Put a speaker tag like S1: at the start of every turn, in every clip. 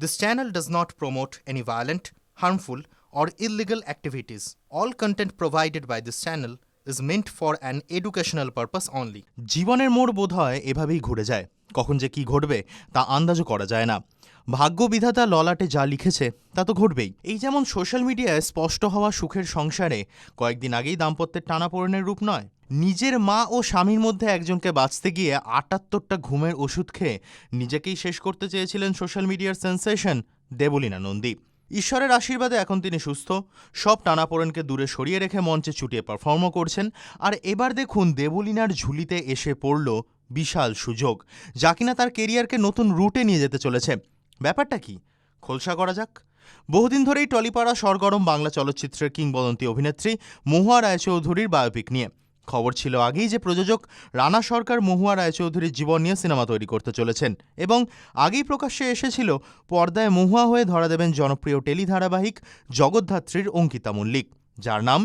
S1: This channel does not promote any violent, harmful, or illegal activities. All content provided by this channel is meant for an educational purpose only. জীবনের মোড় বোধহয় এভাবেই ঘুরে যায়। কখন যে কি ঘটবে তা আন্দাজও করা যায় না। ভাগ্য বিধাতা ললাটে যা লিখেছে তা তো ঘটবেই। এই যেমন সোশ্যাল মিডিয়ায় স্পষ্ট হওয়া সুখের সংসারে কয়েকদিন আগেই দাম্পত্যের টানাপোড়েনের রূপ নয়। নিজের মা ও স্বামীর মধ্যে একজনকে বাঁচতে গিয়ে ৭৮টা ঘুমের ওষুধ খেয়ে নিজেকেই শেষ করতে চেয়েছিলেন সোশ্যাল মিডিয়ার সেন্সেশন দেবলীনা নন্দী। ঈশ্বরের আশীর্বাদে এখন তিনি সুস্থ, সব টানাপোড়েনকে দূরে সরিয়ে রেখে মঞ্চে চুটিয়ে পারফর্মও করছেন। আর এবার দেখুন দেবলীনার ঝুলিতে এসে পড়ল বিশাল সুযোগ, যা কিনা তার কেরিয়ারকে নতুন রুটে নিয়ে যেতে চলেছে। ব্যাপারটা কি খোলসা করা যাক। বহুদিন ধরেই টলিপাড়া সরগরম বাংলা চলচ্চিত্রের কিংবদন্তি অভিনেত্রী মহুয়া রায়চৌধুরীর বায়োপিক নিয়ে। খবর ছিল আগেই যে প্রযোজক রানা সরকার মহুয়া রায়চৌধুরীর জীবন নিয়ে সিনেমা তৈরি করতে চলেছেন, এবং আগেই প্রকাশ্যে এসেছিল পর্দায় মহুয়া হয়ে ধরা দেবেন জনপ্রিয় টেলি ধারাবাহিক জগদ্ধাত্রীর অঙ্কিতা মল্লিক, যার নাম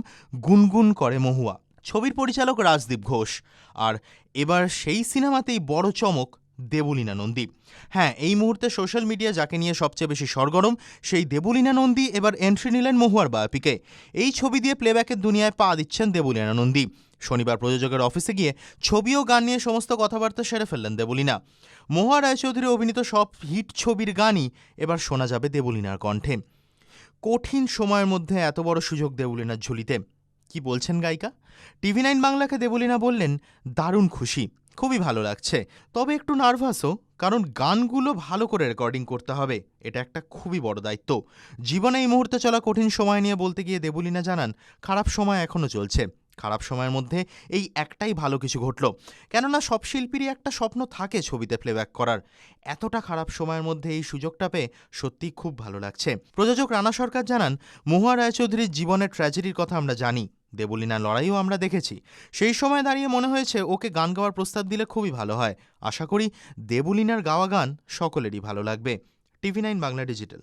S1: গুনগুন করে মহুয়া। ছবির পরিচালক রাজদীপ ঘোষ। আর এবার সেই সিনেমাতেই বড় চমক দেবলীনা নন্দী। হ্যাঁ, এই মুহূর্তে সোশ্যাল মিডিয়া যাকে নিয়ে সবচেয়ে বেশি সরগরম, সেই দেবলীনা নন্দী এবার এন্ট্রি নিলেন মহুয়ার বায়োপিকে। এই ছবি দিয়ে প্লেব্যাকের দুনিয়ায় পা দিচ্ছেন দেবলীনা নন্দী। শনিবার প্রযোজকের অফিসে গিয়ে ছবি ও গান নিয়ে সমস্ত কথাবার্তা সেরে ফেললেন দেবলীনা। মহুয়া রায়চৌধুরী অভিনীত সব হিট ছবির গানই এবার শোনা যাবে দেবলীনার কণ্ঠে। কঠিন সময়ের মধ্যে এত বড় সুযোগ দেবলীনার ঝুলিতে। কি বলছেন গায়িকা? TV9 বাংলাকে দেবলীনা বললেন, দারুণ খুশি, খুবই ভালো লাগছে, তবে একটু নার্ভাসও, কারণ গানগুলো ভালো করে রেকর্ডিং করতে হবে। এটা একটা খুবই বড় দায়িত্ব। জীবনে এই মুহূর্তে চলা কঠিন সময় নিয়ে বলতে গিয়ে দেবলীনা জানান, খারাপ সময় এখনও চলছে। খারাপ সময়ের মধ্যে এই একটাই ভালো কিছু ঘটল, কেননা সব শিল্পীরই একটা স্বপ্ন থাকে ছবিতে প্লেব্যাক করার। এতটা খারাপ সময়ের মধ্যে এই সুযোগটা পেয়ে সত্যিই খুব ভালো লাগছে। প্রযোজক রানা সরকার জানান, মহুয়া রায়চৌধুরীর জীবনের ট্র্যাজেডির কথা আমরা জানি, দেবলীনার লড়াইও আমরা দেখেছি। সেই সময় দাঁড়িয়ে মনে হয়েছে ওকে গান গাওয়ার প্রস্তাব দিলে খুবই ভালো হয়। আশা করি দেবলীনার গাওয়া গান সকলেরই ভালো লাগবে। TV9 Bangla digital.